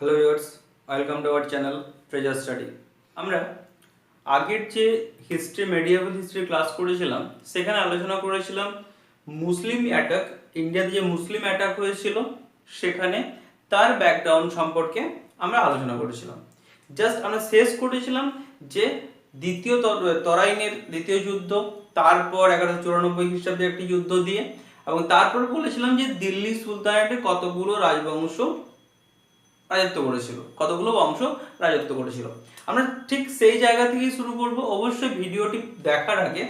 Hello viewers, welcome to our channel treasure study. আমরা আগের যে মেডিয়েভাল হিস্ট্রি ক্লাস করেছিলাম সেখানে আলোচনা করেছিলাম মুসলিম অ্যাটাক, ইন্ডিয়াতে যে মুসলিম অ্যাটাক হয়েছিল সেখানে তার ব্যাকগ্রাউন্ড সম্পর্কে আমরা আলোচনা করেছিলাম। জাস্ট আমরা শেষ করেছিলাম যে তরাইনের দ্বিতীয় যুদ্ধ, তারপর 1194 খ্রিস্টাব্দে একটি যুদ্ধ দিয়ে, এবং তারপর বলেছিলাম যে দিল্লি সুলতানেটে কতগুলো রাজবংশ রাজত্ব করেছিল, কতগুলো বংশ রাজত্ব করেছিল। আমরা ঠিক সেই জায়গা থেকেই শুরু করব। অবশ্যই ভিডিওটি দেখার আগে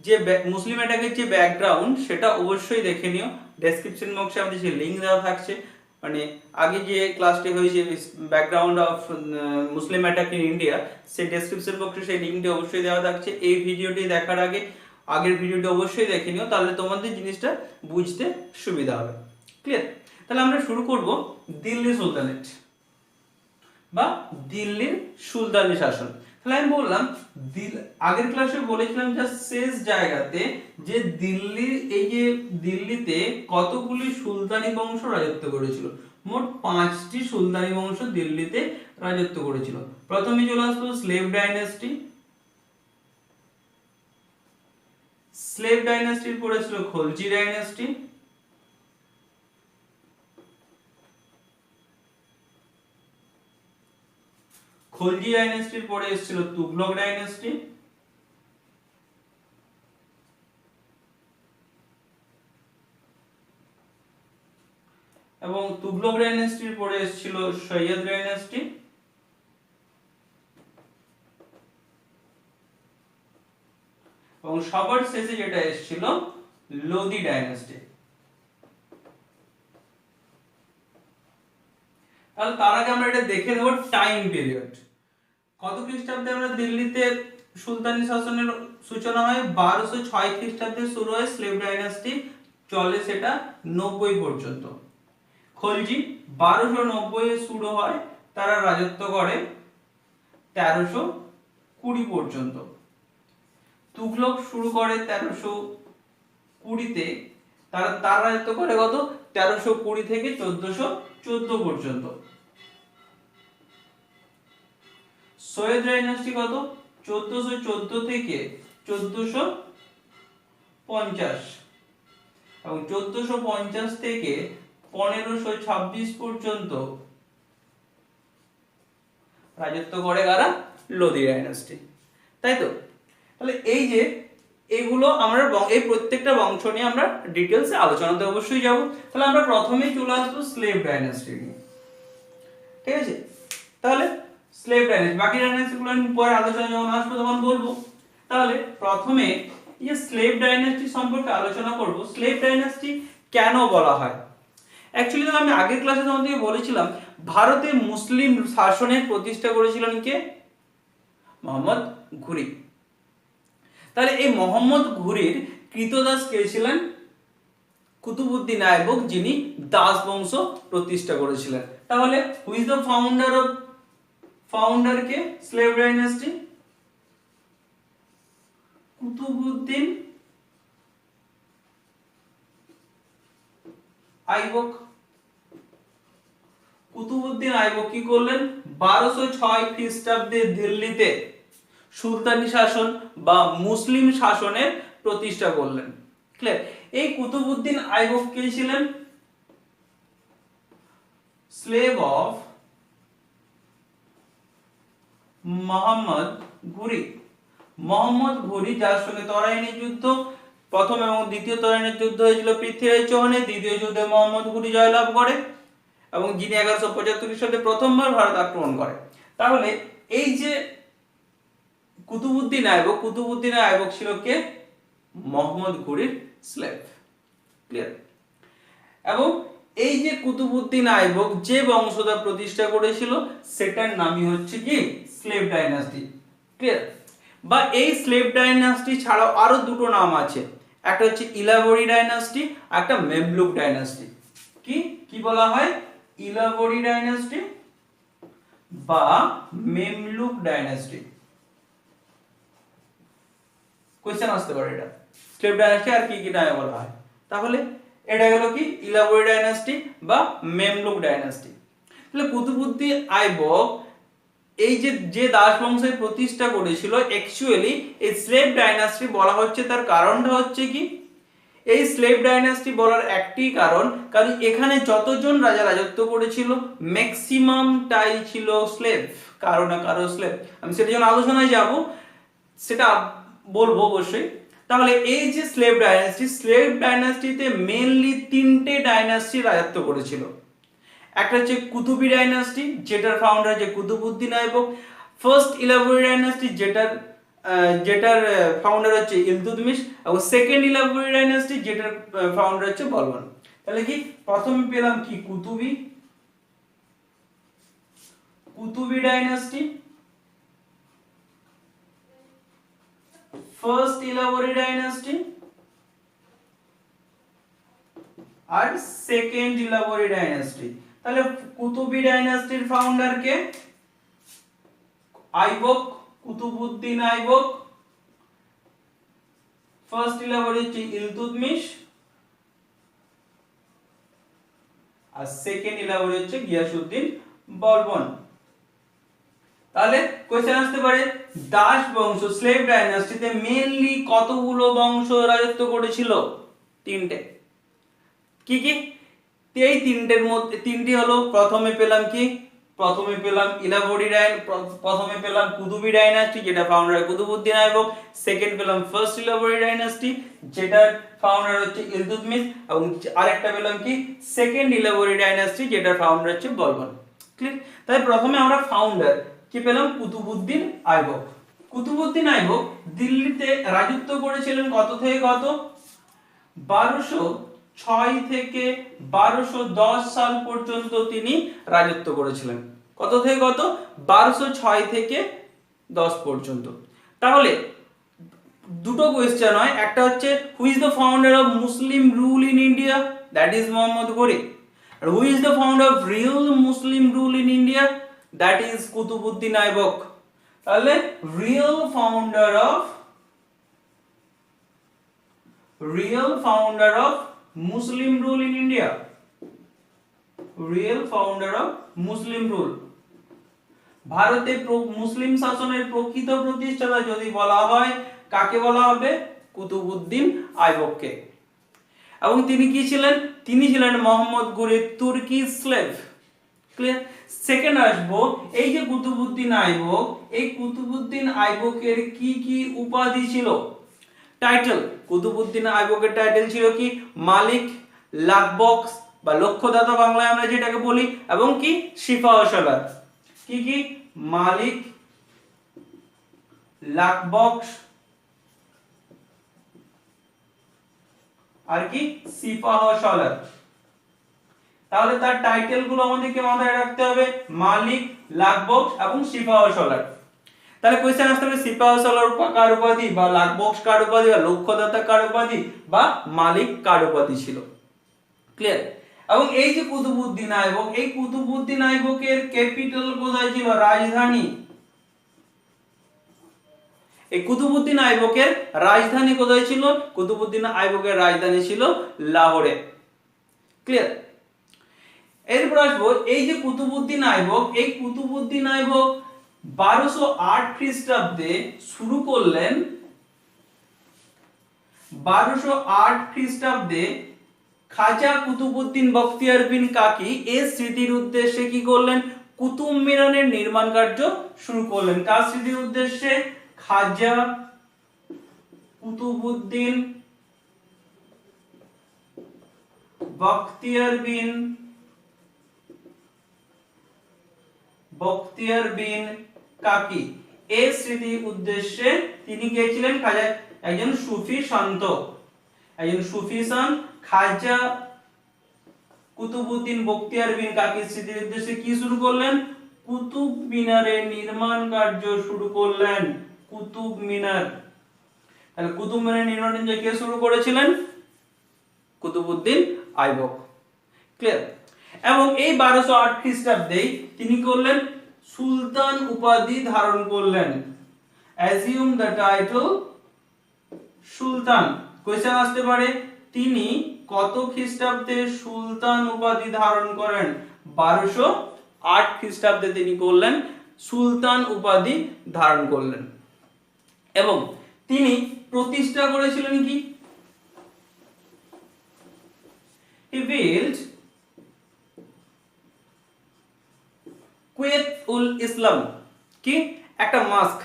যে মুসলিম অ্যাটাকের যে ব্যাকগ্রাউন্ড সেটা অবশ্যই দেখে নিও। ডেসক্রিপশন বক্সে আমাদের যে লিঙ্ক দেওয়া থাকছে, মানে আগে যে ক্লাসটি হয়েছে background of Muslim attack in India, সেই ডেসক্রিপশন বক্সে সেই লিঙ্কটি অবশ্যই দেওয়া থাকছে। এই ভিডিওটি দেখার আগে আগের ভিডিওটি অবশ্যই দেখে নিও, তাহলে তোমাদের জিনিসটা বুঝতে সুবিধা হবে। ক্লিয়ার? তাহলে আমরা শুরু করব দিল্লি সুলতানেট বা দিল্লির সুলতানি শাসন। তাহলে আমি বললাম আগের ক্লাসে বলেছিলাম যে শেষ জায়গাতে যে দিল্লিতে কতগুলি সুলতানি বংশ রাজত্ব করেছিল। মোট 5টি সুলতানি বংশ দিল্লিতে রাজত্ব করেছিল। প্রথমে চলে আসলো স্লেভ ডাইনাস্টির পরে ছিল খলজি ডাইনাস্টি, খলজি ডাইনাস্টির পরে এসেছিল তুগলক ডাইনাস্টি, এবং তুগলক ডাইনাস্টির পরে এসেছিল সৈয়দ ডাইনাস্টি, এবং সবার শেষে যেটা এসেছিল লোদি ডাইনাস্টি। তাহলে তার আগে আমরা এটা দেখে নেব টাইম পিরিয়ড। কত খ্রিস্টাব্দে আমরা দিল্লিতে সুলতানি শাসনের সূচনা হয়? 1206 খ্রিস্টাব্দে শুরু হয় স্লেভ ডাইনাস্টি, চলে সেটা 90 পর্যন্ত। খলজি 1290 এ শুরু হয়, তারা রাজত্ব করে 1320 পর্যন্ত। তুগলক শুরু করে 1320 তে, তারা রাজত্ব করে কত? 1320 থেকে 1414 পর্যন্ত। সৈয়দ ডাইনাস্টি কত? 1414 থেকে 1450, এবং 1450 থেকে 1526 পর্যন্ত রাজত্ব করে কারা? লোদি ডাইনাস্টি। তাই তো? তাহলে এই যে এগুলো আমরা এই প্রত্যেকটা বংশ নিয়ে আমরা ডিটেইলসে আলোচনাতে অবশ্যই যাব। তাহলে আমরা প্রথমেই চলে আসবো স্লেভ ডাইনাস্টি নিয়ে। ঠিক আছে? তাহলে স্লেভ ডাইনাস্টি, বাকি ডাইনাস্টিগুলো আমি পরে আলোচনা যখন আসবো তখন বলবো। তাহলে প্রথমে এই যে স্লেভ ডাইনাস্টি সম্পর্কে আলোচনা করব। স্লেভ ডাইনাস্টি কেন বলা হয়? অ্যাকচুয়ালি আমি আগের ক্লাসে তোমাদেরকে বলেছিলাম ভারতে মুসলিম শাসনের প্রতিষ্ঠা করেছিলেন কে? মোহাম্মদ ঘুরি। তাহলে এই মোহাম্মদ ঘুরির কৃতদাস কে ছিলেন? কুতুবউদ্দিন আইবক, যিনি দাস বংশ প্রতিষ্ঠা করেছিলেন। তাহলে হু is the founder K slave dynasty? Qutbuddin Aibak. Qutbuddin Aibak কি করলেন? 1206 খ্রিস্টাব্দে দিল্লিতে সুলতানি শাসন বা মুসলিম শাসনের প্রতিষ্ঠা করলেন। ক্লিয়ার? এই কুতুবউদ্দিন আইবক কে ছিলেন? স্লেভ অফ মোহাম্মদ ঘুরি। মোহাম্মদ ঘুরি, যার সঙ্গে তরাইনের যুদ্ধ, প্রথম এবং দ্বিতীয় তরাইনের যুদ্ধ হয়েছিল পৃথ্বীরাজ চৌহানের, দ্বিতীয় যুদ্ধে মোহাম্মদ ঘুরি জয়লাভ করে, এবং যিনি 1175 খ্রিস্টাব্দে প্রথমবার ভারত আক্রমণ করে। তাহলে এই যে কুতুবউদ্দিন আইবক ছিল কে? মোহাম্মদ ঘুরির স্লেভ। ক্লিয়ার? এবং এই যে কুতুবউদ্দিন আইবক যে বংশধর প্রতিষ্ঠা করেছিল সেটার নামই হচ্ছে কি? Slave dynasty. ক্লিয়ার? বা এই স্লেভ ডাইনাস্টি ছাড়াও আরো দুটো নাম আছে, একটা হচ্ছে ইলাবরি ডাইনাস্টি, একটা মেমলুক ডাইনাস্টি। কি বলা হয়? ইলাবরি ডাইনাস্টি বা মেমলুক ডাইনাস্টি। কোশ্চেন আসতে পারে এটা, স্লেভ ডাইনাস্টি আর কি নামে বলা হয়। তাহলে এটা গেল কি? ইলাবরি ডাইনাস্টি বা মেমলুক ডাইনাস্টি। তাহলে কুতুবউদ্দিন আইবক এই যে যে দাস বংশের প্রতিষ্ঠা করেছিল, অ্যাকচুয়ালি এই স্লেভ ডাইনাস্টি বলা হচ্ছে, তার কারণটা হচ্ছে কি, এই স্লেভ ডাইনাস্টি বলার একটি কারণ, কারণ এখানে যতজন রাজা রাজত্ব করেছিল ম্যাক্সিমামটাই ছিল স্লেভ, কারো না কারো স্লেভ। আমি সেটা যখন আলোচনায় যাব সেটা বলবো অবশ্যই। তাহলে এই যে স্লেভ ডাইনাস্টিতে মেইনলি তিনটে ডাইনাস্টি রাজত্ব করেছিল। একটা হচ্ছে কুতুবি ডাইনাস্টি, যেটার ফাউন্ডার হচ্ছে কুতুবউদ্দিন আইবক। ফার্স্ট ইলাবরি ডাইনাস্টি, যেটার ফাউন্ডার হচ্ছে ইলতুৎমিশ। এবং সেকেন্ড ইলাবরি ডাইনাস্টি, যেটার ফাউন্ডার হচ্ছে বলবান। তাহলে কি প্রথমে পেলাম কি কুতুবি ডাইনাস্টি, ফার্স্ট ইলাবরি ডাইনাস্টি আর সেকেন্ড ইলাবরি ডাইনাস্টি। তাহলে কুতুবি ডাইনাস্টির ফাউন্ডার কে? আইবক, কুতুবউদ্দিন আইবক। ফার্স্ট ইলাবরি হচ্ছে ইলতুৎমিশ আর সেকেন্ড ইলাবরি হচ্ছে গিয়াসউদ্দিন বলবন। তাহলে কোশ্চেন আসতে পারে দাস বংশ স্লেভ ডাইনাস্টিতে মেইনলি কতগুলো বংশ রাজত্ব করেছিল? তিনটে। কি কি? এই তিনটের মধ্যে তিনটি হলো, প্রথমে পেলাম কি, প্রথমে পেলাম প্রথমে পেলাম কুতুবি ডাইনাস্টি, যেটা ফাউন্ডার কুতুবউদ্দিন আইবক। সেকেন্ড পেলাম ফার্স্ট ইলাবরি ডাইনাস্টি, যেটার ফাউন্ডার হচ্ছে ইলতুৎমিশ। এবং আরেকটা পেলাম কি, সেকেন্ড ইলাবরি ডাইনাস্টি, যেটার ফাউন্ডার হচ্ছে বলবন। ক্লিয়ার? তাই প্রথমে আমরা ফাউন্ডার কি পেলাম? কুতুবউদ্দিন আইবক। কুতুবউদ্দিন আইবক দিল্লিতে রাজত্ব করেছিলেন কত থেকে কত? 1206 থেকে 1210 সাল পর্যন্ত তিনি রাজত্ব করেছিলেন। কত থেকে কত? 1206 থেকে 10 পর্যন্ত। তাহলে দুটো কোয়েশ্চেন হয়, একটা হচ্ছে who is the founder of Muslim rule in India? That is Mohammad Ghori. আর who is the founder of real Muslim rule in India? That is Qutubuddin Aibak. তাহলে real founder of Muslim rule in India, real founder of Muslim rule, ভারতে মুসলিম শাসনের প্রকৃত প্রতিষ্ঠাতা যদি বলা হয় কাকে বলা হবে? কুতুবউদ্দিন আইবককে। এবং তিনি কি ছিলেন? তিনি ছিলেন মোহাম্মদ ঘুরির তুর্কি স্লেভ। ক্লিয়ার? সেকেন্ড আসবো, এই যে কুতুবউদ্দিন আইবক, এই কুতুবউদ্দিন আইবকের কি কি উপাধি ছিল? টাইটেল। কুতুবউদ্দিন আইবকের টাইটেল ছিল কি? মালিক, লাখবক্স বা লক্ষ্যদাতা বাংলায় আমরা যেটাকে বলি, এবং কি সিপাহ সালার। কি কি? মালিক, লাখবক্স আর কি সিপাহ সালার। তাহলে তার টাইটেল গুলো আমাদেরকে মাথায় রাখতে হবে, মালিক, লাখবক্স এবং সিপাহ সালার। তাহলে কোশ্চেন আসতে হবে সিপাহ সালার কার উপাধি, বা লাখবক্স কার উপাধি, বা লক্ষ্যদাতা কার উপাধি, বা মালিক কার উপাধি ছিল। ক্লিয়ার? এবং এই যে কুতুবউদ্দিন আইবক, এই কুতুবউদ্দিন আইবকের ক্যাপিটাল কোথায় ছিল? রাজধানী। এই কুতুবউদ্দিন আইবকের রাজধানী কোথায় ছিল? কুতুবউদ্দিন আইবকের রাজধানী ছিল লাহোরে। ক্লিয়ার? এরপর আসবো, এই যে কুতুবউদ্দিন আইবক, এই কুতুবউদ্দিন আইবক 1208 খ্রিস্টাব্দে শুরু করলেন। 1208 খ্রিস্টাব্দে খাজা কুতুবউদ্দিন বখতিয়ার বিন কাকি এর স্মৃতির উদ্দেশ্যে কি করলেন? কুতুব মিনারের নির্মাণ কার্য শুরু করলেন। কার স্মৃতির উদ্দেশ্যে? খাজা কুতুবউদ্দিন বখতিয়ার বিন কাকি এর স্মৃতির উদ্দেশ্যে তিনি গিয়েছিলেন। খাজা একজন সুফি সন্ত, খাজা কুতুবউদ্দিন বখতিয়ার বিন কাকির স্মৃতির উদ্দেশ্যে কি শুরু করলেন? কুতুব মিনারের নির্মাণ কার্য শুরু করলেন। কুতুব মিনার। তাহলে কুতুব মিনারের নির্মাণ কার্য কে শুরু করেছিলেন? কুতুবউদ্দিন আইবক। ক্লিয়ার? এবং এই 1208 খ্রিস্টাব্দে তিনি করলেন সুলতান উপাধি ধারণ করলেন। Assume the title Sultan. Question আসতে পারে তিনি কত খ্রিস্টাব্দে সুলতান উপাধি ধারণ করেন? 1208 8 খ্রিস্টাব্দে তিনি করলেন সুলতান উপাধি ধারণ করলেন এবং তিনি প্রতিষ্ঠা করেছিলেন কি he built কুয়েত উল ইসলাম কি একটা মস্ক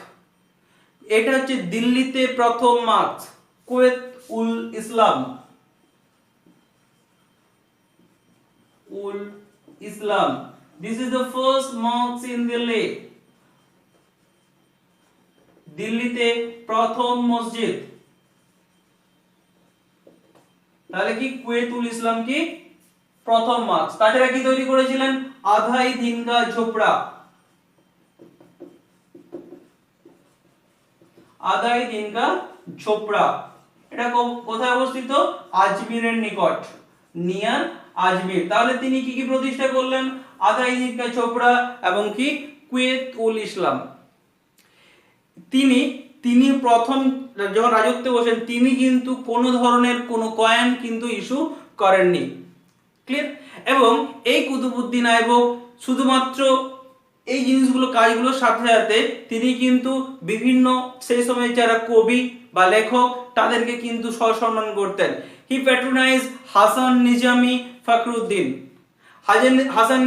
এটা হচ্ছে দিল্লিতে প্রথম mosque Quwwat ul Islam this is the first mosque in Delhi দিল্লিতে প্রথম মসজিদ তাহলে কি কুয়েত উল ইসলাম কি প্রথম মস্ক তাছাড়া কি তৈরি করেছিলেন আধাই দিন কা ঝোপড়া আধাই দিন কা ঝোপড়া এটা কোথায় অবস্থিত আজমিরের নিকট নিয়ার আজমির তাহলে তিনি কি কি প্রতিষ্ঠা করলেন আধাই দিন কা ঝোপড়া এবং কি কুয়েত উল ইসলাম তিনি প্রথম যখন রাজত্বে বসেন তিনি কিন্তু কোনো ধরনের কোনো কয়েন কিন্তু ইস্যু করেননি ক্লিয়ার এবং এই কুতুবউদ্দিন আইবক শুধুমাত্র এই জিনিসগুলো কাজগুলোর সাথে সাথে তিনি কিন্তু বিভিন্ন সেই সময় যারা কবি বা লেখক তাদেরকে কিন্তু সম্মান করতেন হি প্যাট্রোনাইজ হাসান নিজামি ফখরুদ্দিন হাসান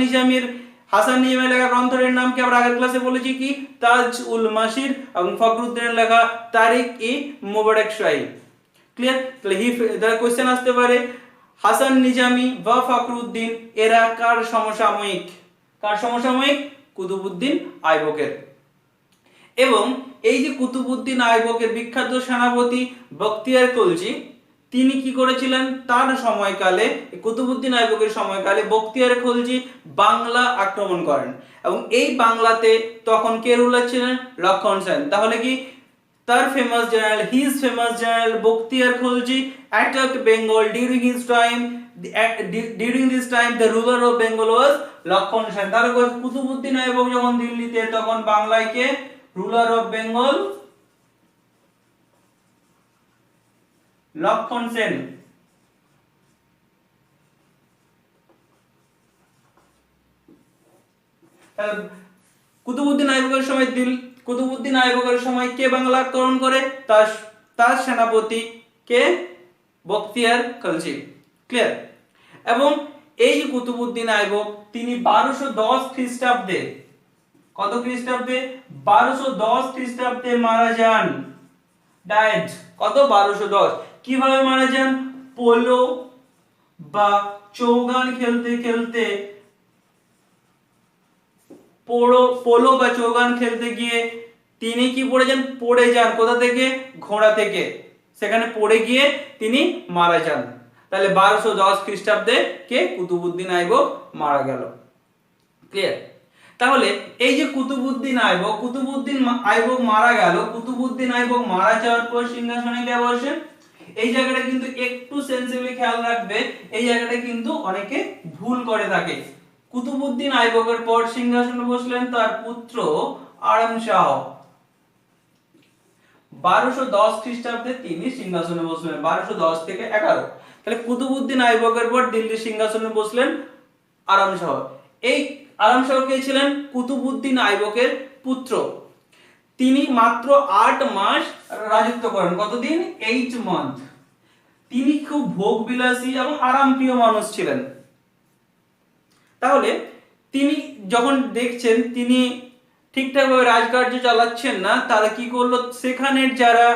নিজামের লেখা গ্রন্থের নাম কি আমরা আগের ক্লাসে বলেছি কি তাজ উল মাসির এবং ফখরুদ্দিনের লেখা তারিক ই মুবারক শাহী ক্লিয়ার তাহলে দ্বারা কোশ্চেন আসতে পারে হাসান নিজামি বা ফখরুদ্দিন এরা কার সমসাময়িক কুতুবউদ্দিন আইবকের এবং এই যে কুতুবউদ্দিন আইবকের বিখ্যাত সেনাপতি বখতিয়ার খলজি তিনি কি করেছিলেন তার সময়কালে কুতুবউদ্দিন আইবকের সময়কালে বখতিয়ার খলজি বাংলা আক্রমণ করেন এবং এই বাংলাতে তখন কে রুলার ছিলেন লক্ষণ সেন তাহলে কি তার famous general Bakhtiyar Khalji attacked Bengal during this time the ruler of Bengal was লক্ষণ সেন তাহলে কুতুবউদ্দিন আইবক যখন দিল্লিতে তখন বাংলায় কে রুলার অফ বেঙ্গল লক্ষণ সেন কুতুবউদ্দিন আইবকের সময় কে বাংলা আক্রমণ করে তার সেনাপতি কে বখতিয়ার খলজি ক্লিয়ার এবং এই যে কুতুবউদ্দিন আইবক তিনি 1210 খ্রিস্টাব্দে কত খ্রিস্টাব্দে 1210 খ্রিস্টাব্দে মারা যান ডায়েট কত 1210 কিভাবে মারা যান পোলো বা চৌগান খেলতে খেলতে গিয়ে তিনি কি পড়ে যান কোথা থেকে ঘোড়া থেকে সেখানে পড়ে গিয়ে তিনি মারা যান তাহলে 1210 খ্রিস্টাব্দে কে কুতুবউদ্দিন আইবক মারা গেল ক্লিয়ার তাহলে এই যে কুতুবউদ্দিন আইবক মারা গেল কুতুবউদ্দিন আইবক মারা যাওয়ার পর সিংহাসনে কে বসেন এই জায়গাটা কিন্তু একটু সেন্সিটিভলি খেয়াল রাখবে এই জায়গাটা কিন্তু অনেকে ভুল করে থাকে কুতুবউদ্দিন আইবকের পর সিংহাসনে বসলেন তার পুত্র আরাম শাহ 1210 খ্রিস্টাব্দে তিনি সিংহাসনে বসলেন 1210 থেকে 11 তাহলে কুতুবউদ্দিন আইবকের পর দিল্লি সিংহাসনে বসলেন আরাম শাহ এই আরাম শাহ কে ছিলেন কুতুবউদ্দিন আইবকের পুত্র তিনি মাত্র 8 মাস রাজত্ব করেন কতদিন 8 মান্থ তিনি খুব ভোগবিলাসী এবং আরামপ্রিয় মানুষ ছিলেন তাহলে তিনি যখন দেখছেন তিনি ঠিকঠাকভাবে রাজকার্য চালাচ্ছেন না তারা কি করলো সেখানের যারা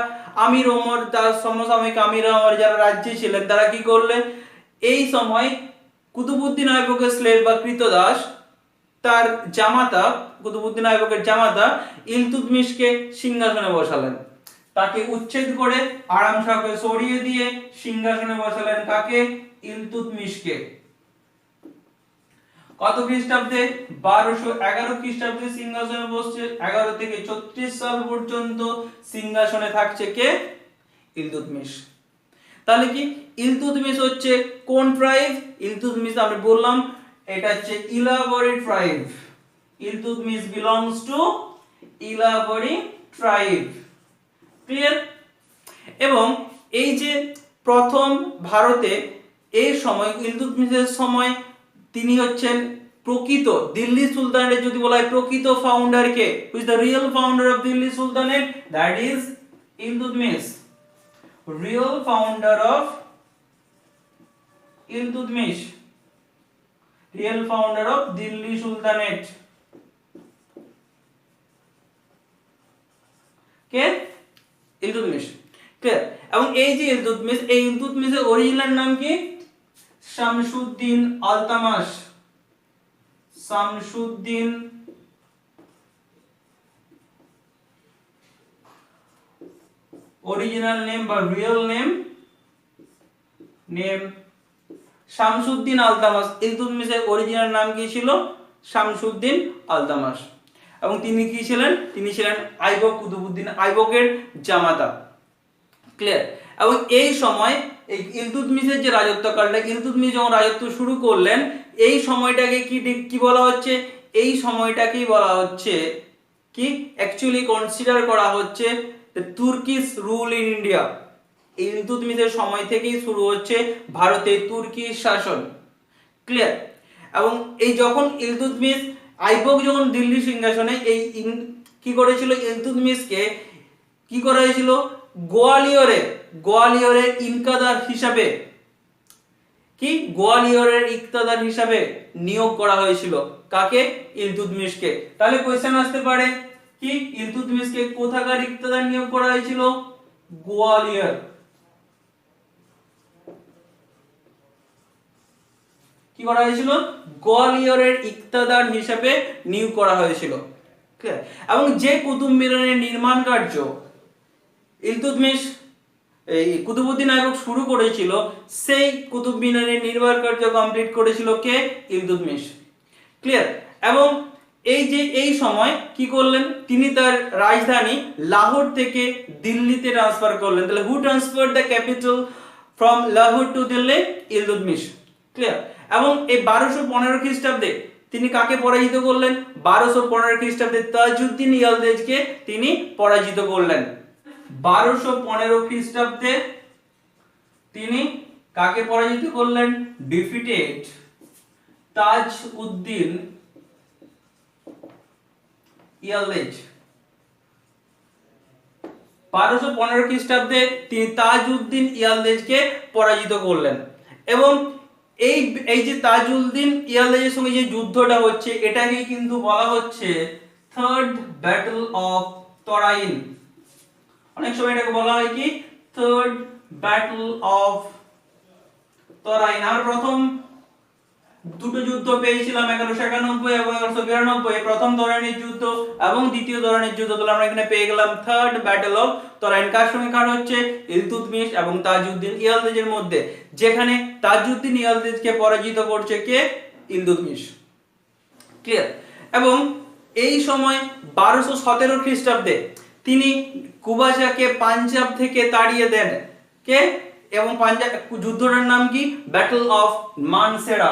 আমির ওমর তার সমসাময়িক আমির ওমর যারা রাজ্যে ছিলেন তারা কি করলেন এই সময় কুতুবউদ্দিন আইবকের স্লেভ বা কৃতদাস তার জামাতা কুতুবউদ্দিন আইবকের জামাতা ইলতুৎমিশকে সিংহাসনে বসালেন তাকে উচ্ছেদ করে আরাম শাহকে সরিয়ে দিয়ে সিংহাসনে বসালেন কাকে ইলতুৎমিশকে কত খ্রিস্টাব্দে 1211 খ্রিস্টাব্দে সিংহাসনে বসছে 11 থেকে 36 সাল পর্যন্ত সিংহাসনে থাকছে কে ইলতুৎমিশ তাহলে কি ইলতুৎমিশ হচ্ছে কোন ট্রাইব ইলতুৎমিশ আমরা বললাম এটা হচ্ছে Ilbari tribe Iltutmish belongs to Ilbari tribe clear এবং এই যে প্রথম ভারতে এই সময় ইলতুৎমিশের সময় তিনি হচ্ছেন প্রকৃত দিল্লি সুলতানের যদি বলা হয় প্রকৃত founder K, who is the real founder of Delhi sultanate, that is Iltutmish, real founder of Iltutmish, real founder of Delhi sultanate K, Iltutmish. Clear? এবং এই যে ইলতুৎমিশ, এই ইলতুৎমিশের অরিজিনাল নাম কি? শামসুদ্দিন আলতামাশ, শামসুদ্দিন অরিজিনাল নেম বা real name Shamsuddin Altamash. ইলতুৎমিশের original নাম কি ছিল? শামসুদ্দিন আলতামাশ। এবং তিনি কি ছিলেন? তিনি ছিলেন আইবক কুতুবউদ্দিন আইবকের জামাতা। ক্লিয়ার? এবং এই সময় এই ইলতুৎমিশের যে রাজত্বকালটা, ইলতুৎমিশ যখন রাজত্ব শুরু করলেন, এই সময়টাকে কি বলা হচ্ছে? এই সময়টাকেই বলা হচ্ছে কি, অ্যাকচুয়ালি কনসিডার করা হচ্ছে তুর্কিশ রুল ইন ইন্ডিয়া। ইলতুৎমিশের সময় থেকেই শুরু হচ্ছে ভারতের তুর্কিশ শাসন। ক্লিয়ার? এবং এই যখন ইলতুৎমিশ আইবক যখন দিল্লি সিংহাসনে, এই কি করেছিল? ইলতুৎমিশকে কি করা হয়েছিল? গোয়ালিয়রের ইনকাদার হিসাবে, কি গোয়ালিয়রের ইকতাদার হিসাবে নিয়োগ করা হয়েছিল। কাকে? ইলতুৎমিশকে। তাহলে কোশ্চেন আসতে পারে কি ইলতুৎমিশকে কোথাকার ইকতাদার নিয়োগ করা হয়েছিল? গোয়ালিয়র। কি করা হয়েছিল? গোয়ালিয়রের ইকতাদার হিসাবে নিয়োগ করা হয়েছিল। ক্লিয়ার? এবং যে কুতুব মিনারের নির্মাণ কার্য ইলতুৎমিশ এই কুতুবউদ্দিন আইবক শুরু করেছিল, সেই কুতুব মিনারের নির্মাণ কার্য কমপ্লিট করেছিল কে? ইলতুৎমিশ। ক্লিয়ার? এবং এই সময় কি করলেন? তিনি তার রাজধানী লাহোর থেকে দিল্লিতে ট্রান্সফার করলেন। তাহলে who transferred the capital from Lahore to Delhi? Iltutmish. Clear? এবং এই 1215 খ্রিস্টাব্দে তিনি কাকে পরাজিত করলেন? 1215 খ্রিস্টাব্দে তাজউদ্দিন ইয়ালদেজকে তিনি পরাজিত করলেন। 1215 খ্রিস্টাব্দে তিনি কাকে পরাজিত করলেন? ডিফিটেড তাজউদ্দিন ইয়ালদেজ। 1215 খ্রিস্টাব্দে তিনি তাজউদ্দিন ইয়ালদেজকে পরাজিত করলেন। এবং এই যে তাজউদ্দিন ইয়ালদেজের সঙ্গে যে যুদ্ধটা হচ্ছে, এটাকে কিন্তু বলা হচ্ছে থার্ড ব্যাটল অফ তরাইন। অনেক সময় এটাকে বলা হয় কি থার্ড ব্যাটল অফ তরাইন। আর প্রথম দুটো যুদ্ধ পেয়েছিলাম 1191 এবং 1192, প্রথম তরাইনের যুদ্ধ এবং দ্বিতীয় তরাইনের যুদ্ধ। তাহলে আমরা এখানে পেয়ে গেলাম থার্ড ব্যাটল অফ তরাইন। কার সঙ্গে কার হচ্ছে? ইলতুৎমিশ এবং তাজউদ্দিন ইয়ালদেজের মধ্যে, যেখানে তাজউদ্দিন ইয়ালদেজকে পরাজিত করছে কে? ইলতুৎমিশ। ক্লিয়ার? এবং এই সময় 1217 খ্রিস্টাব্দে তিনি কুবাচাকে পাঞ্জাব থেকে তাড়িয়ে দেন কে? এবং পাঞ্জাব যুদ্ধটার নাম কি? Battle of মানসেরা।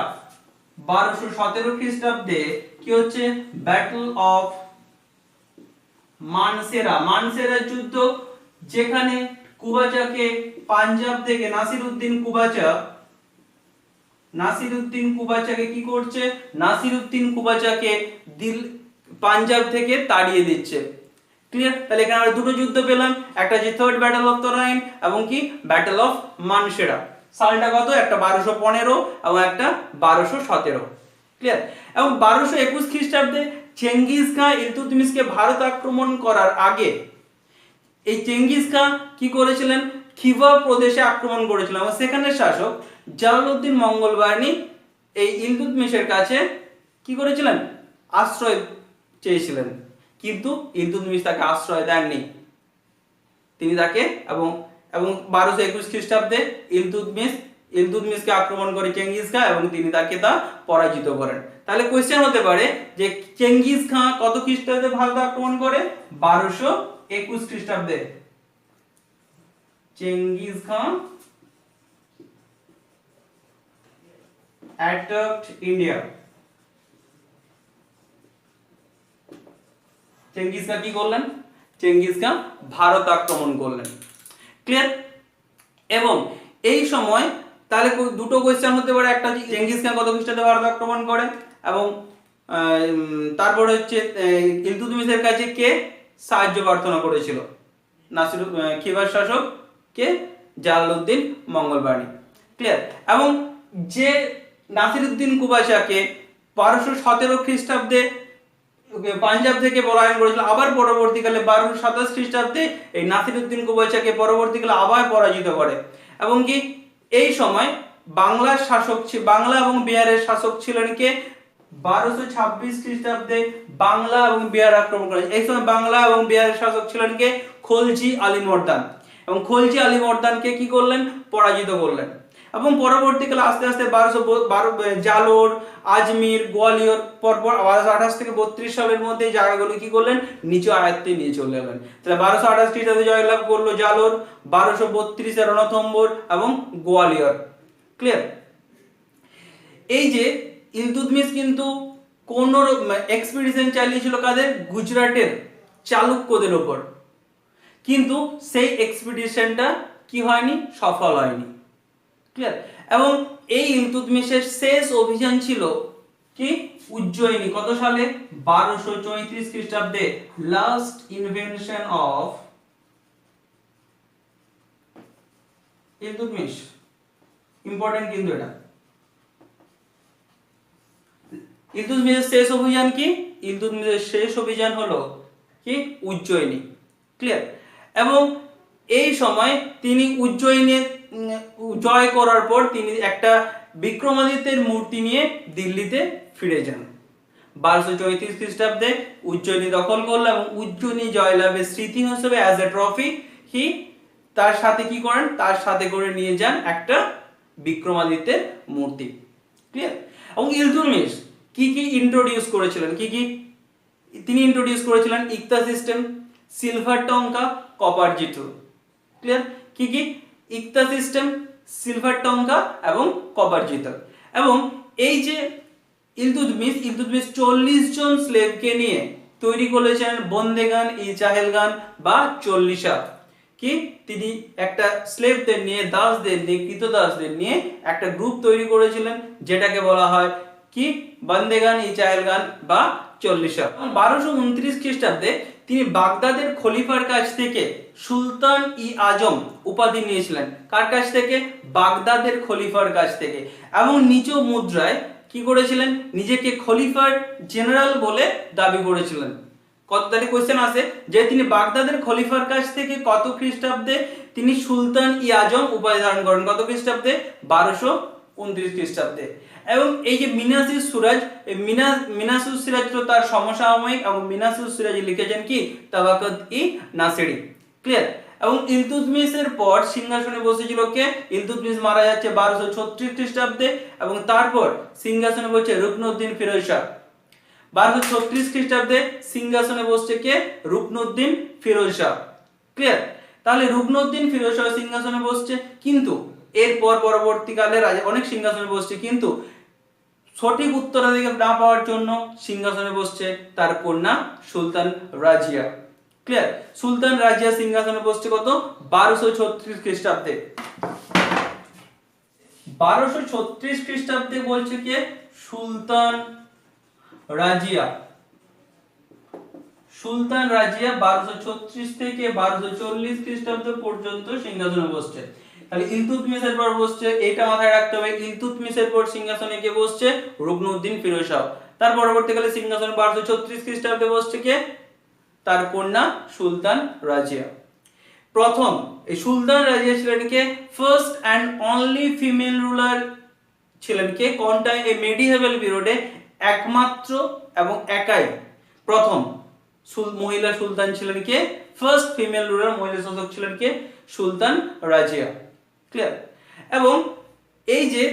1217 খ্রিস্টাব্দে কি হচ্ছে? Battle of মানসেরা। মানসেরা যুদ্ধ, যেখানে কুবাচাকে পাঞ্জাব থেকে নাসিরউদ্দিন কুবাচাকে কি করছে? নাসিরউদ্দিন কুবাচাকে পাঞ্জাব থেকে তাড়িয়ে দিচ্ছে। ক্লিয়ার? তাহলে এখানে আমরা দুটো যুদ্ধ পেলাম, একটা হচ্ছে থার্ড ব্যাটল অফ তরাইন এবং কি ব্যাটল অফ মানসেরা। সালটা কত? একটা 1215 এবং একটা 1217। ক্লিয়ার? এবং 1221 খ্রিস্টাব্দে চেঙ্গিজ খান ইলতুৎমিশকে ভারত আক্রমণ করার আগে এই চেঙ্গিজ খান কি করেছিলেন? খিভা প্রদেশে আক্রমণ করেছিলেন এবং সেখানে শাসক জালালউদ্দিন মঙ্গল বাহিনী এই ইলতুৎমিশের কাছে কি করেছিলেন? আশ্রয় চেয়েছিলেন, কিন্তু ইলতুৎমিশ তাকে আশ্রয় দেননি। তিনি তাকে এবং 1221 খ্রিস্টাব্দে ইলতুৎমিশকে আক্রমণ করে চেঙ্গিজ খান এবং তিনি তাকে পরাজিত করেন। তাহলে কোশ্চেন হতে পারে যে চেঙ্গিজ খান কত খ্রিস্টাব্দে ভারত আক্রমণ করে? 1221 খ্রিস্টাব্দে চেঙ্গিজ খান attacked India। চেঙ্গিজ খান কি করলেন? চেঙ্গিজ খান ভারত আক্রমণ করলেন। ক্লিয়ার? এবং এই সময় তাহলে দুটো কোশ্চেন হতে পারে, একটা চেঙ্গিজ খান কত খ্রিস্টাব্দে ভারত আক্রমণ করে এবং তারপরে হচ্ছে ইলতুৎমিশের কাছে কে সাহায্য প্রার্থনা করেছিল? নাসির খিবার শাসক কে? জালালউদ্দিন মঙ্গলবাড়ি। ক্লিয়ার? এবং যে নাসিরউদ্দিন কুবাচাকে 1217 খ্রিস্টাব্দে পাঞ্জাব থেকে পলায়ন করেছিল, আবার পরবর্তীকালে 1227 খ্রিস্টাব্দে এই নাসিরউদ্দিন কুবাচাকে পরবর্তীকালে আবার পরাজিত করে। এবং কি এই সময় বাংলার শাসক বাংলা এবং বিহারের শাসক ছিলেন কে? 1226 খ্রিস্টাব্দে বাংলা এবং বিহার আক্রমণ করে। এই সময় বাংলা এবং বিহারের শাসক ছিলেন কে? খলজি আলী মর্দান। এবং খলজি আলী মর্দানকে কি করলেন? পরাজিত করলেন। এবং পরবর্তীকালে আস্তে আস্তে 1212 জালোর, আজমির, গোয়ালিয়র পরপর 1228 থেকে 32 সালের মধ্যে এই জায়গাগুলো কি করলেন? নিজ আয়ত্তে নিয়ে চলে এলেন। তাহলে 1228 খ্রিস্টাব্দে জয়লাভ করলো জালোর, 1232 রণথম্বর এবং গোয়ালিয়র। ক্লিয়ার? এই যে ইলতুৎমিশ কিন্তু কোন এক্সপিডিশন চালিয়েছিল কাদের? গুজরাটের চালুক্যদের উপর, কিন্তু সেই এক্সপিডিশনটা কি হয়নি? সফল হয়নি। ক্লিয়ার? এবং এই ইলতুৎমিশের শেষ অভিযান ছিল কি? উজ্জয়িনী। কত সালে? 1234 খ্রিস্টাব্দে। Last invention of Iltutmish. Important কিন্তু এটা। ইলতুৎমিশের শেষ অভিযান কি? ইলতুৎমিশের শেষ অভিযান হলো কি? উজ্জয়িনী। ক্লিয়ার? এবং এই সময় তিনি উজ্জয়িনী জয় করার পর তিনি একটা বিক্রমাদিত্যের মূর্তি নিয়ে দিল্লিতে ফিরে যান। 1234 খ্রিস্টাব্দে উজ্জয়িনী দখল করলো এবং উজ্জয়িনী জয়লাভের স্মৃতি হিসেবে অ্যাজ এ ট্রফি কি তার সাথে কি করেন? তার সাথে করে নিয়ে যান একটা বিক্রমাদিত্যের মূর্তি। ক্লিয়ার? এবং ইলতুৎমিশ কি কি ইন্ট্রোডিউস করেছিলেন? কি কি তিনি ইন্ট্রোডিউস করেছিলেন? Iqta system, silver tanka, copper jital. Clear? কি কি? ইকতা সিস্টেম, সিলভার টঙ্কা এবং কপার জিটু। এবং এই যে ইলতুৎমিশ 40 জন স্লেভকে নিয়ে তৈরি করেছেন বন্দেগান ই চাহেলগান বা চল্লিশা। কি তিনি একটা স্লেভদের নিয়ে, দাসদের নিয়ে, কৃতদাসদের নিয়ে একটা গ্রুপ তৈরি করেছিলেন, যেটাকে বলা হয় কি? বন্দেগান ই চাহেলগান বা চল্লিশা। 1229 খ্রিস্টাব্দে তিনি বাগদাদের খলিফার কাছ থেকে সুলতান ই আজম উপাধি নিয়েছিলেন। কার কাছ থেকে? বাগদাদের খলিফার কাছ থেকে। এবং নিজ মুদ্রায় কি করেছিলেন? নিজেকে খলিফার জেনারেল বলে দাবি করেছিলেন। কত তারিখ কোশ্চেন আসে যে তিনি বাগদাদের খলিফার কাছ থেকে কত খ্রিস্টাব্দে তিনি সুলতান ই আজম উপাধি ধারণ করেন? কত খ্রিস্টাব্দে? 1229 খ্রিস্টাব্দে। এবং এই যে মিনাসুস সিরাজ, এই মিনাসুস সিরাজ তো তার সমসাময়িক, এবং মিনাসুস সিরাজ লিখেছেন কি? তাবাকাত ই নাসিরি। ক্লিয়ার? এবং ইলতুৎমিশের পর সিংহাসনে বসেছিল কে? ইলতুৎমিশ মারা যাচ্ছে 1236 খ্রিস্টাব্দে, এবং তারপর সিংহাসনে বসে রুকনুদ্দিন ফিরোজ শাহ। 1236 খ্রিস্টাব্দে সিংহাসনে বসছে কে? রুকনুদ্দিন ফিরোজ শাহ। ক্লিয়ার? তাহলে রুকনুদ্দিন ফিরোজ শাহ সিংহাসনে বসছে, কিন্তু এরপর পরবর্তীকালে রাজা অনেক সিংহাসনে বসছে, কিন্তু সঠিক উত্তরাধিকার না পাওয়ার জন্য সিংহাসনে বসছে তার কন্যা সুলতান রাজিয়া। ক্লিয়ার? সুলতান রাজিয়া সিংহাসনে বসছে কত? 1236 খ্রিস্টাব্দে। 1236 খ্রিস্টাব্দে বলছে কে? সুলতান রাজিয়া। সুলতান রাজিয়া 1236 থেকে 1240 খ্রিস্টাব্দ পর্যন্ত সিংহাসনে বসছে। তাহলে ইলতুৎমিশের পর বসছে, এটা মাথায় রাখতে হবে, ইলতুৎমিশের পর সিংহাসনে কে বসছে? রুকনুদ্দিন ফিরোজ শাহ। তার পরবর্তীকালে সিংহাসনে 1236 খ্রিস্টাব্দে বসছে কে? তার কন্যা সুলতান রাজিয়া। প্রথম এই সুলতান রাজিয়া ছিলেন কে? First and only female ruler ছিলেন কে? কোনটা? এই মেডিভেল পিরিয়ডে একমাত্র এবং একাই প্রথম মহিলা সুলতান ছিলেন কে? ফার্স্ট ফিমেল রুলার, মহিলা শাসক ছিলেন কে? সুলতান রাজিয়া। ক্লিয়ার? এবং এই যে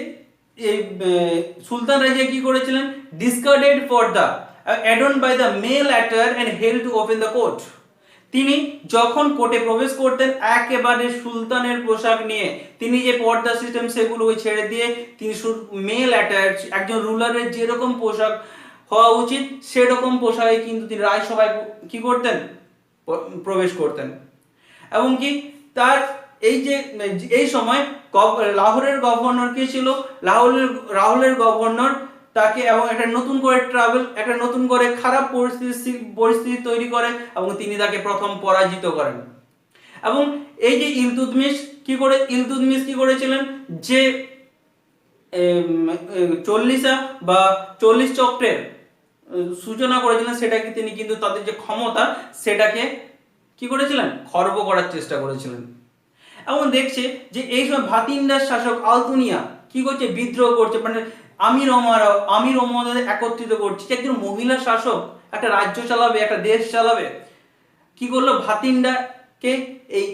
সুলতান রাজিয়া কি করেছিলেন? Discarded purdah adorned by the male attire and held to open the court. তিনি যখন কোর্টে প্রবেশ করতেন একেবারে সুলতানের পোশাক নিয়ে, তিনি যে পর্দা সিস্টেম সেগুলোকে ছেড়ে দিয়ে তিনি মেল অ্যাটায়ার, একজন রুলারের যেরকম পোশাক হওয়া উচিত সেরকম পোশাকে কিন্তু তিনি রাজসভায় কি করতেন? প্রবেশ করতেন। এবং কি তার এই যে এই সময় লাহোরের গভর্নর কে ছিল? লাহোরের গভর্নর তাকে এবং একটা নতুন করে একটা নতুন করে খারাপ পরিস্থিতি তৈরি করে এবং তিনি তাকে প্রথম পরাজিত করেন। এবং এই যে ইলতুৎমিশ কি করেছিলেন, যে 40 চক্রের সূচনা করেছিলেন, সেটাকে তিনি কিন্তু তাদের যে ক্ষমতা সেটাকে কি করেছিলেন, খর্ব করার চেষ্টা করেছিলেন। এবং দেখছে যে এই সময় ভাতিন্ডার শাসক আলতুনিয়া কি করছে, বিদ্রোহ করছে, মানে আমির ওমরাদের একত্রিত করছে। একজন মহিলা শাসক একটা রাজ্য চালাবে, একটা দেশ চালাবে, কি করলো, ভাতিন্ডাকে এই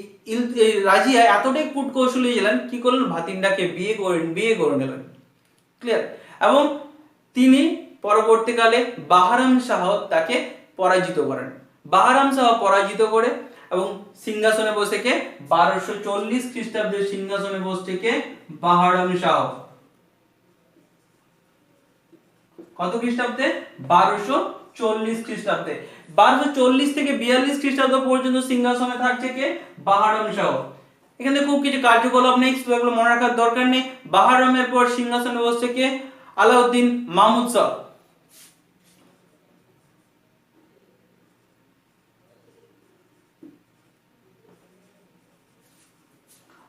রাজিয়া এতটাই কূটকৌশলী ছিলেন, কি করলেন, ভাতিন্ডাকে বিয়ে করে নিলেন। ক্লিয়ার? এবং তিনি পরবর্তীকালে বাহারাম শাহ তাকে পরাজিত করেন। বাহারাম শাহ পরাজিত করে এবং সিংহাসনে বসে কে 1240 খ্রিস্টাব্দে সিংহাসনে বসে কে বাহারাম শাহ। কত খ্রিস্টাব্দে? 1240 খ্রিস্টাব্দে। 1240 থেকে 42 খ্রিস্টাব্দ পর্যন্ত সিংহাসনে থাকছে কে? বাহারাম শাহ। এখানে খুব কিছু কার্যকলাপ নেই, এগুলো মনে রাখার দরকার নেই। বাহারামের পর সিংহাসনে বসছে কে? আলাউদ্দিন মাহমুদ শাহ।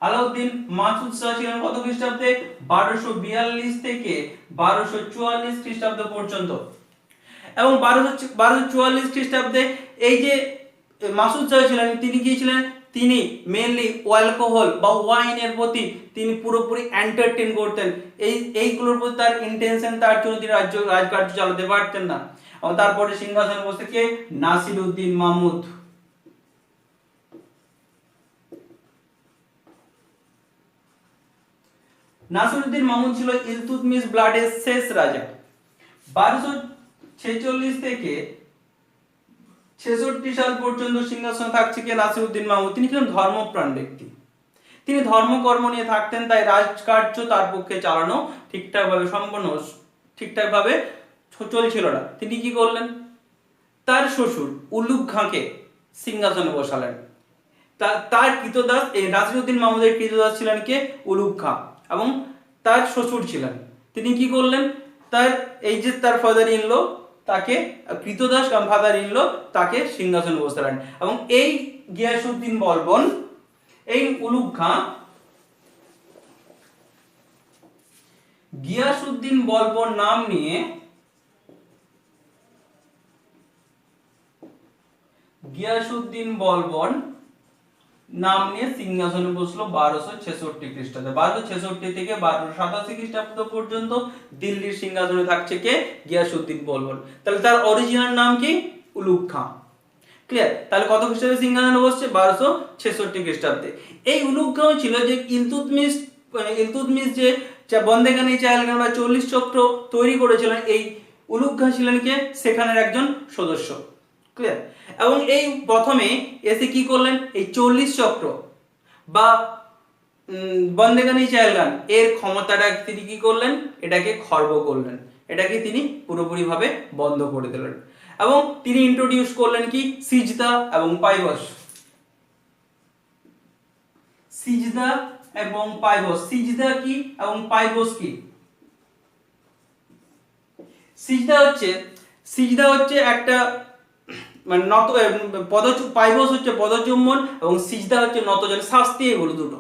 আলাউদ্দিন মাহমুদ শাহ ছিলেন কত খ্রিস্টাব্দে? 1242 থেকে 1244 খ্রিস্টাব্দ পর্যন্ত। এবং 1244 খ্রিস্টাব্দে এই যে মাসুদ শাহ ছিলেন, তিনি কি ছিলেন, তিনি মেইনলি অ্যালকোহল বা ওয়াইনের প্রতি তিনি পুরোপুরি এন্টারটেইন করতেন। এইগুলোর প্রতি তার ইন্টেনশন, তার জন্য তিনি রাজকার্য চালাতে পারতেন না। এবং তারপরে সিংহাসনে বসে কে? নাসিরউদ্দিন মাহমুদ। নাসিরউদ্দিন মাহমুদ ছিল ইলতুৎমিশ ব্লাডের শেষ রাজা। 1246 থেকে 66 সাল পর্যন্ত সিংহাসনে থাকছে কে? নাসিরউদ্দিন মাহমুদ। তিনি ছিলেন ধর্মপ্রাণ ব্যক্তি, তিনি ধর্মকর্ম নিয়ে থাকতেন, তাই রাজকার্য তার পক্ষে চালানো ঠিকঠাকভাবে চলছিল না। তিনি কি করলেন, তার শ্বশুর উলুগ খাঁকে সিংহাসনে বসালেন। তার কৃতদাস, এই নাসিরউদ্দিন মাহমুদের কৃতদাস ছিলেন কে? উলুগ খাঁ। এবং তার শ্বশুর ছিলেন, তিনি কি করলেন, তার ফাদার ইন ল তাকে কৃতদাস ফাদার ইন ল তাকে সিংহাসনে বসালেন। এবং এই গিয়াসউদ্দিন বলবন, এই উলুগ খাঁ গিয়াসউদ্দিন বলবন নাম নিয়ে সিংহাসনে বসলো 1266 খ্রিস্টাব্দে। 1266 থেকে 1287 খ্রিস্টাব্দ পর্যন্ত দিল্লির সিংহাসনে থাকছে কে? গিয়াসউদ্দিন বলবন। তাহলে তার অরিজিনাল নাম কি? উলুগ খাঁ। ক্লিয়ার? তাহলে কত খ্রিস্টাব্দে সিংহাসনে বসছে? 1266 খ্রিস্টাব্দে। এই উলুগ খাঁ ছিল যে ইলতুৎমিশ যে বন্দেগানি চায়ালগান বা 40 চক্র তৈরি করেছিলেন, এই উলুগ খাঁ ছিলেন কে? সেখানের একজন সদস্য। ক্লিয়ার? এবং এই প্রথমে এসে কি করলেন, এই 40 চক্র বা বন্দেগানি চায়ালগান এর ক্ষমতাটা তিনি কি করলেন, এটাকে খর্ব করলেন, এটাকে তিনি পুরোপুরি ভাবে বন্ধ করে দিলেন। এবং তিনি ইন্ট্রোডিউস করলেন কি? সিজদা এবং পাইবস। সিজদা এবং পাইবস। সিজদা কি এবং পাইবস কি? সিজদা হচ্ছে একটা মানে পাইবস হচ্ছে পদচুম্বন এবং সিজদা হচ্ছে নতজানু, শাস্তি, এগুলো দুটো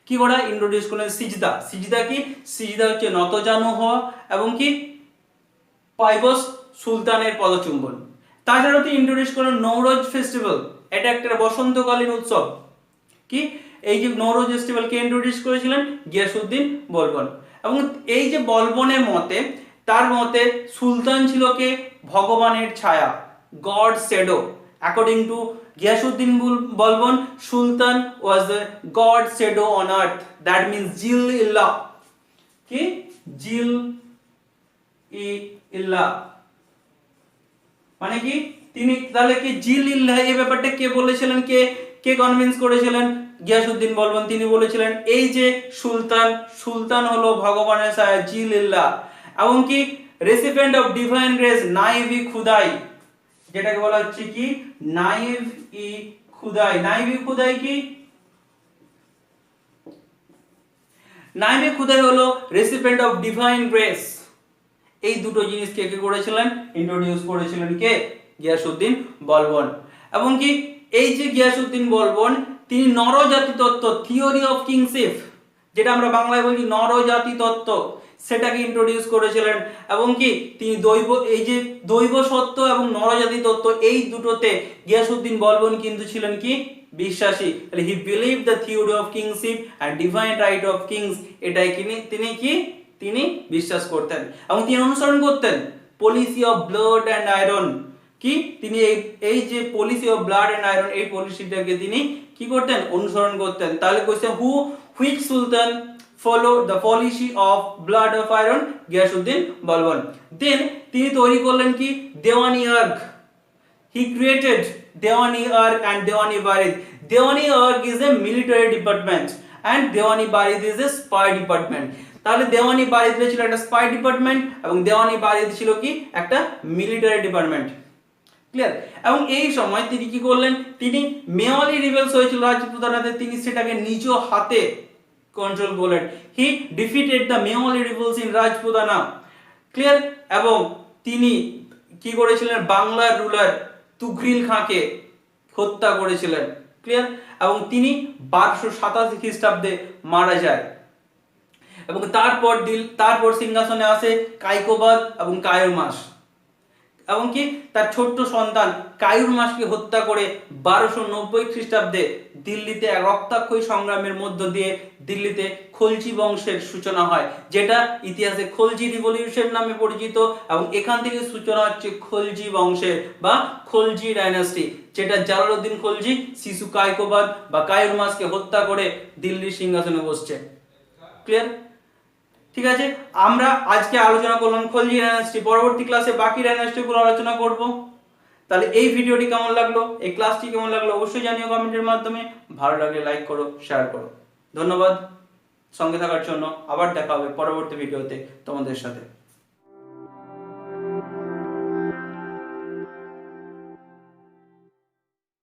কি করা ইন্ট্রোডিউস করলেন। সিজদা কি? সিজদা হচ্ছে নতজানু হওয়া এবং কি পাইবস সুলতানের পদচুম্বন। তাছাড়াও তিনি ইন্ট্রোডিউস করলেন নওরোজ ফেস্টিভ্যাল, এটা একটা বসন্তকালীন উৎসব। কি এই যে নওরোজ ফেস্টিভ্যাল কে ইন্ট্রোডিউস করেছিলেন? গিয়াসউদ্দিন বলবন। এবং এই যে বলবনের মতে, তার মতে সুলতান ছিল কে? ভগবানের ছায়া, God shadow. According to Ghiyasuddin Balban, sultan was the God shadow on earth, that means Zil Illah. কি? জিল ইল্লাহ মানে কি? তিনি তাহলে কি জিল ইল্লাহ এই ব্যাপারটা কে বলেছিলেন, কে কনভিন্স করেছিলেন? গিয়াসউদ্দিন বলবন। তিনি বলেছিলেন এই যে সুলতান হলো ভগবানের ছায়া, জিল ইল্লাহ, এবং কি recipient of divine grace, Naib e Khudai, যেটাকে বলা হচ্ছে কি নাইভ ই খুদাই। নাইভ ই খুদাই কি? নাইভ ই খুদাই হলো রেসিপিয়েন্ট অফ ডিভাইন গ্রেস। এই দুটো জিনিস কে কে করেছিলেন, ইন্ট্রোডিউস করেছিলেন কে, গিয়াসউদ্দিন বলবন। এবং কি এই যে গিয়াসউদ্দিন বলবন তিনি নরজাতি তত্ত্ব, থিওরি অফ কিংশিপ, যেটা আমরা বাংলায় বলি নরজাতি তত্ত্ব, সেটাকে ইন্ট্রোডিউস করেছিলেন। এবং কি তিনি এই যে দৈব সত্য এবং নরজাতি তত্ত্ব এই দুটোতে গিয়াসউদ্দিন বলবন কিন্তু ছিলেন কি বিশ্বাসী। তাহলে he believe the theory of kingship and divine right of kings, এটাই তিনি কি তিনি বিশ্বাস করতেন এবং তিনি অনুসরণ করতেন policy of blood and iron. কি তিনি এই যে policy of blood and iron এই পলিসিটাকে তিনি কি করতেন, অনুসরণ করতেন। তাহলে question, which sultan follow the policy of blood of iron, Ghiyasuddin Balban. Then তিনি তৈরি করলেন কি Diwani Arz, he created Diwani Arz and Diwani Barid. Diwani Arz is a military department and Diwani বারিদ is a spy department। তাহলে দেওয়ানি বারিদ ছিল একটা স্পাই ডিপার্টমেন্ট এবং দেওয়ানি বারিদ ছিল কি একটা মিলিটারি ডিপার্টমেন্ট। ক্লিয়ার? এবং এই সময় তিনি কি করলেন, তিনি মেওয়ালি রিবেলস হয়েছিল রাজপুতানাতে, তিনি সেটাকে নিজ হাতে কন্ট্রোল করলেন। He defeated the Mewati rebels in Rajputana. Clear? এবং তিনি কি করেছিলেন, বাংলার রুলার তুঘরিল খাঁকে হত্যা করেছিলেন। ক্লিয়ার? এবং তিনি 1287 খ্রিস্টাব্দে মারা যায়। এবং তারপর সিংহাসনে আসে কাইকোবাদ এবং কায়ুরমাস। এবং কি তার ছোট্ট সন্তান কায়ুরমাসকে হত্যা করে 1290 খ্রিস্টাব্দে দিল্লিতে এক রক্তাক্ষয়ী সংগ্রামের মধ্য দিয়ে দিল্লিতে খলজি বংশের সূচনা হয়, যেটা ইতিহাসে খলজি রিভলিউশন নামে পরিচিত। এবং এখান থেকে সূচনা হচ্ছে খলজি বংশের বা খলজি ডাইনাস্টি, যেটা জালালউদ্দিন খলজি শিশু কায়কোবাদ বা কায়ুরমাসকে হত্যা করে দিল্লির সিংহাসনে বসছে। ক্লিয়ার? ঠিক আছে, আমরা আজকে আলোচনা করলাম খলজি ডাইনাস্টি, পরবর্তী ক্লাসে বাকি ডাইনাস্টিগুলো আলোচনা করব। তাহলে এই ভিডিওটি কেমন লাগলো, এই ক্লাসটি কেমন লাগলো অবশ্যই জানিও কমেন্টের মাধ্যমে। ভালো লাগলে লাইক করো, শেয়ার করো। ধন্যবাদ সঙ্গে থাকার জন্য। আবার দেখা হবে পরবর্তী ভিডিওতে তোমাদের সাথে।